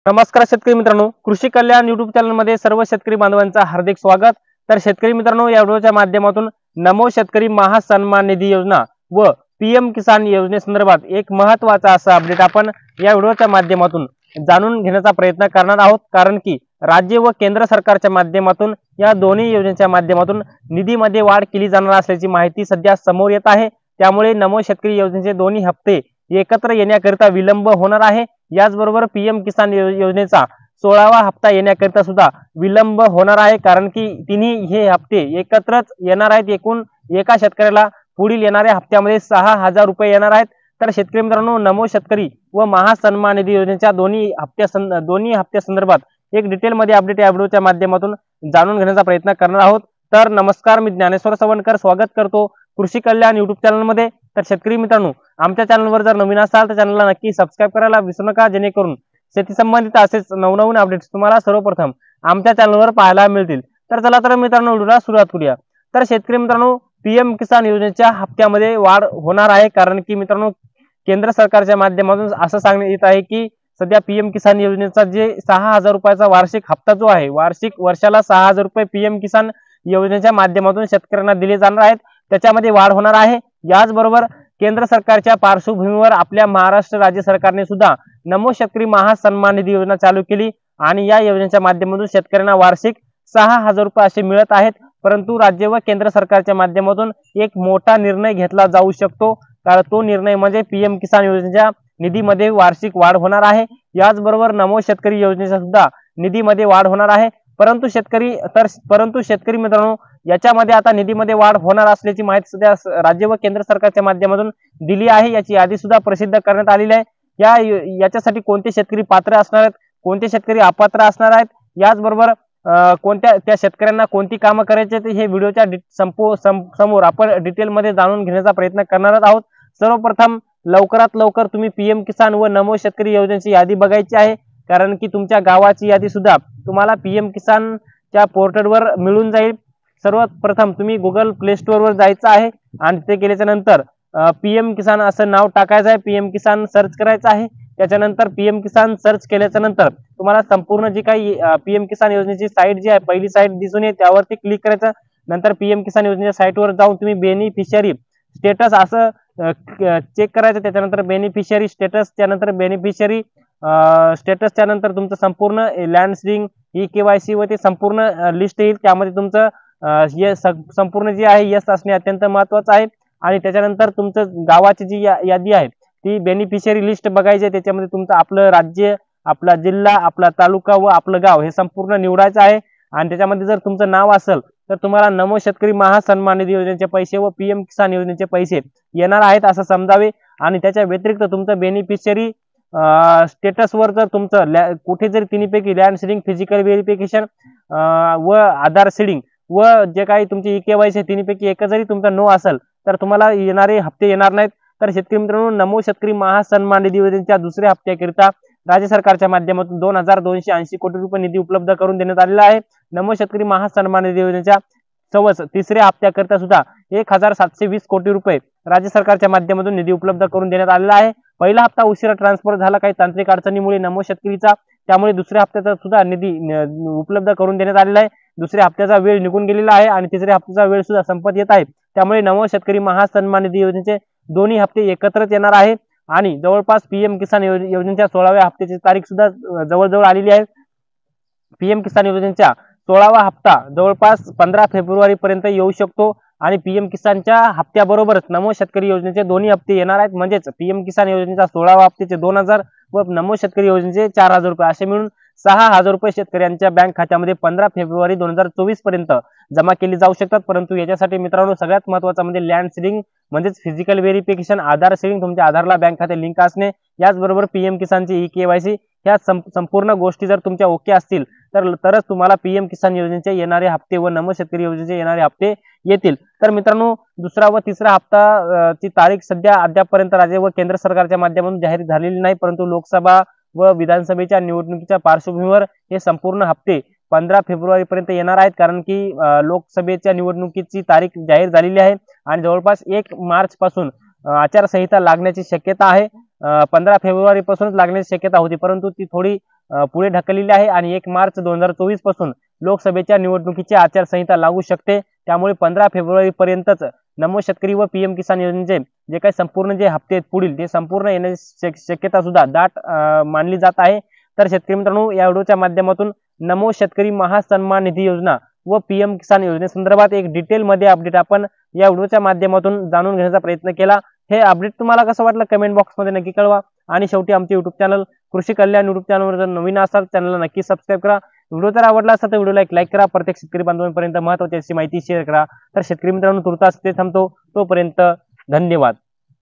नमस्कार शेतकरी मित्रांनो, कृषी कल्याण YouTube चॅनल मध्ये सर्व शेतकरी बांधवांचा हार्दिक स्वागत। तर शेतकरी मित्रांनो, या व्हिडिओच्या माध्यमातून नमो शेतकरी महासन्मान निधी योजना व पीएम किसान योजनेसंदर्भात एक महत्त्वाचा असा अपडेट आपण या व्हिडिओच्या माध्यमातून जाणून घेण्याचा प्रयत्न करणार आहोत। कारण की राज्य व केंद्र सरकारच्या माध्यमातून या दोन्ही योजनेच्या माध्यमातून निधीमध्ये वाढ केली जाणार असल्याची माहिती सध्या समोर येत आहे। त्यामुळे नमो शेतकरी योजनेचे दोन्ही हप्ते एकत्र येण्याकरिता विलंब होणार आहे। याचबरोबर पीएम किसान योजनेचा 16वा हप्ता येण्याकरिता सुद्धा विलंब होणार आहे। कारण की तिन्ही हे हप्ते एकत्रच येणार आहेत। एकूण एका शेतकऱ्याला पुढील येणाऱ्या हप्त्यामध्ये 6000 रुपये येणार आहेत। तर शेतकरी मित्रांनो, नमो शेतकरी व महासन्मान निधी योजनेच्या दोन्ही हप्त्या संदर्भात एक डिटेल मध्ये अपडेट या व्हिडिओच्या माध्यमातून जाणून घेण्याचा प्रयत्न करणार आहोत। तर नमस्कार, मी ज्ञानेश्वर सवणकर स्वागत करतो कृषी कल्याण YouTube चॅनल मध्ये। तर शेतकरी मित्रांनो, आमच्या चॅनलवर जर नवीन असाल तर चॅनलला नक्की सबस्क्राइब करायला विसरू नका, जेणेकरून शेती संबंधित असेच नवनवीन अपडेट्स तुम्हाला सर्वप्रथम आमच्या चॅनलवर पाहायला मिळतील। तर चला तर मित्रांनो, व्हिडिओला सुरुवात करूया। तर शेतकरी मित्रांनो, पीएम किसान योजनेच्या हप्त्यामध्ये वाढ होणार आहे। कारण की मित्रांनो, केंद्र सरकारच्या माध्यमातून असं सांगण्यात येत आहे की सध्या पीएम किसान योजनेचा जे 6000 रुपयाचा वार्षिक हप्ता जो आहे, वर्षाला 6000 रुपये पीएम किसान योजनेच्या माध्यमातून शेतकऱ्यांना दिले जाणार आहेत, त्याच्यामध्ये वाढ होणार आहे। याचबरोबर केंद्र सरकारच्या पार्श्वभूमीवर आपल्या महाराष्ट्र राज्य सरकारने सुद्धा नमो शेतकरी महासन्मान निधी योजना चालू केली आणि या योजनेच्या माध्यमातून शेतकऱ्यांना वार्षिक 6000 रुपये असे मिळत आहेत। परंतु राज्य व केंद्र सरकारच्या माध्यमातून एक मोठा निर्णय घेतला जाऊ शकतो, कारण तो निर्णय म्हणजे पीएम किसान योजनेच्या निधीमध्ये वार्षिक वाढ होणार आहे। याचबरोबर नमो शेतकरी योजनेचा सुद्धा निधीमध्ये वाढ होणार आहे। परंतु शेतकरी मित्रांनो, याच्यामध्ये आता निधीमध्ये वाढ होणार असल्याची माहिती सध्या राज्य व केंद्र सरकारच्या माध्यमातून दिली आहे। याची यादी सुद्धा प्रसिद्ध करण्यात आलेली आहे। याच्यासाठी कोणते शेतकरी पात्र असणार आहेत, कोणते शेतकरी अपात्र असणार आहेत, याचबरोबर कोणत्या त्या शेतकऱ्यांना कोणती कामं करायची आहेत, हे व्हिडिओच्या समोर आपण डिटेलमध्ये जाणून घेण्याचा प्रयत्न करणार आहोत। सर्वप्रथम लवकरात लवकर तुम्ही पीएम किसान व नमो शेतकरी योजनेची यादी बघायची आहे। कारण की तुमच्या गावाची यादी सुद्धा तुम्हाला पीएम किसानच्या पोर्टलवर मिळून जाईल। सर्वात प्रथम तुम्ही गुगल प्ले स्टोअर वर जायचं आहे आणि ते केल्याच्या नंतर पीएम किसान असं नाव टाकायचं आहे, पीएम किसान सर्च करायचं आहे। त्याच्यानंतर पीएम किसान सर्च केल्याच्या नंतर तुम्हाला संपूर्ण जी काही पीएम किसान योजनेची साईट जी आहे, पहिली साईट दिसून येईल, त्यावरती क्लिक करायचं। नंतर पीएम किसान योजनेच्या साईटवर जाऊन तुम्ही बेनिफिशियरी स्टेटस असं चेक करायचं। त्याच्यानंतर बेनिफिशियरी स्टेटस, त्यानंतर बेनिफिशियरी स्टेटस, त्यानंतर तुमचं संपूर्ण लँड सीडिंग, ई-केवायसी व ते संपूर्ण लिस्ट येईल। त्यामध्ये तुमचं संपूर्ण जे आहे यस असणे अत्यंत महत्त्वाचं आहे। आणि त्याच्यानंतर तुमचं गावाची जी यादी आहे ती बेनिफिशियरी लिस्ट बघायची आहे। त्याच्यामध्ये तुमचं आपलं राज्य, आपला जिल्हा, आपला तालुका व आपलं गाव हे संपूर्ण निवडायचं आहे। आणि त्याच्यामध्ये जर तुमचं नाव असेल तर तुम्हाला नमो शेतकरी महासन्मान निधी योजनेचे पैसे व पीएम किसान योजनेचे पैसे येणार आहेत असं समजावे। आणि त्याच्या व्यतिरिक्त तुमचं बेनिफिशियरी स्टेटस वर जर तुमचं कुठे जरी तिन्हीपैकी लँड सीडिंग, फिजिकल व्हेरिफिकेशन व आधार सीडिंग व जे काही तुमची ई-केवायसी तिन्हीपैकी एक जरी तुमचा नो असेल तर तुम्हाला येणारे हप्ते येणार नाहीत। तर शेतकरी मित्रांनो, नमो शेतकरी महासन्मान निधी योजनेच्या दुसऱ्या हप्त्याकरिता राज्य सरकारच्या माध्यमातून 2280 कोटी रुपये निधी उपलब्ध करून देण्यात आलेला आहे। नमो शेतकरी महासन्मान निधी योजनेच्या तिसऱ्या हप्त्याकरिता सुद्धा 1720 कोटी रुपये राज्य सरकारच्या माध्यमातून निधी उपलब्ध करून देण्यात आलेला आहे। पहिला हप्ता उशिरा ट्रान्सफर झाला काही तांत्रिक अडचणीमुळे नमो शेतकरीचा, त्यामुळे दुसऱ्या हप्त्याचा सुद्धा निधी उपलब्ध करून देण्यात आलेला आहे। दुसऱ्या हप्त्याचा वेळ निघून गेलेला आहे आणि तिसऱ्या हप्त्याचा वेळ सुद्धा संपत येत आहे। त्यामुळे नमो शेतकरी महासन्मान निधी योजनेचे दोन्ही हप्ते एकत्रच येणार आहेत। आणि जवळपास पीएम किसान योजनेच्या 16व्या हप्त्याची तारीख सुद्धा जवळजवळ आलेली आहे। पीएम किसान योजनेच्या 16वा हप्ता जवळपास 15 फेब्रुवारी पर्यंत येऊ शकतो। आणि पीएम किसानच्या हप्त्याबरोबरच नमो शेतकरी योजनेचे दोन्ही हप्ते येणार आहेत। म्हणजेच पीएम किसान योजनेच्या 16व्या हप्त्याचे 2000 व नमो शेतकरी योजनेचे 4000 रुपये असे मिळून 6000 रुपये शेतकऱ्यांच्या बँक खात्यामध्ये 15 फेब्रुवारी 2024 पर्यंत जमा केली जाऊ शकतात। परंतु याच्यासाठी मित्रांनो, सगळ्यात महत्त्वाचं म्हणजे लँड सीडिंग म्हणजेच फिजिकल व्हेरिफिकेशन, आधार सीडिंग, तुमच्या आधारला बँक खाते लिंक असणे, याचबरोबर पीएम किसानची ई-केवायसी, ह्या संपूर्ण गोष्टी जर तुमच्या ओके असतील तरच तुम्हाला पीएम किसान योजनेचे येणारे हप्ते व नमो शेतकरी योजनेचे येणारे हप्ते येतील। तर मित्रांनो, दुसरा व तिसरा हप्ता ची तारीख सध्या अद्यापपर्यंत राज्य व केंद्र सरकारच्या माध्यमातून जाहीर झालेली नाही। परंतु लोकसभा व विधानसभेच्या निवडणुकीच्या पार्श्वभूमीवर हे संपूर्ण हप्ते 15 फेब्रुवारी पर्यंत येणार आहेत। कारण की लोकसभेच्या निवडणुकीची तारीख जाहीर झालेली आहे आणि जवळपास 1 मार्च पासून आचारसंहिता लागण्याची शक्यता आहे। 15 फेब्रुवारी पासूनच लागण्याची शक्यता होती, परंतु ती थोडी पुढे ढकललेली आहे आणि 1 मार्च 2024 पासून लोकसभेच्या निवडणुकीची आचारसंहिता लागू शकते। त्यामुळे 15 फेब्रुवारी पर्यंतच नमो शेतकरी व पीएम किसान योजनेचे जे काही संपूर्ण जे हप्ते आहेत पुढील ते संपूर्ण येण्याची शक्यता सुद्धा दाट मानली जात आहे। तर शेतकरी मित्रांनो, या व्हिडिओच्या माध्यमातून नमो शेतकरी महासन्मान निधी योजना व पीएम किसान योजनेसंदर्भात एक डिटेल मध्ये अपडेट आपण या व्हिडिओच्या माध्यमातून जाणून घेण्याचा प्रयत्न केला। हे अपडेट तुम्हाला कसं वाटलं कमेंट बॉक्स मध्ये नक्की कळवा आणि शेवटी आमचे YouTube चॅनल कृषी कल्याण YouTube चॅनलवर जर नवीन असाल चॅनलला नक्की सबस्क्राईब करा। व्हिडिओ जर आवडला असेल तर व्हिडिओला एक लाईक करा। प्रत्येक शेतकरी बांधवांपर्यंत महत्त्वाची अशी माहिती शेअर करा। तर शेतकरी मित्रांनो, तुर्तास ते थांबतो, तोपर्यंत धन्यवाद।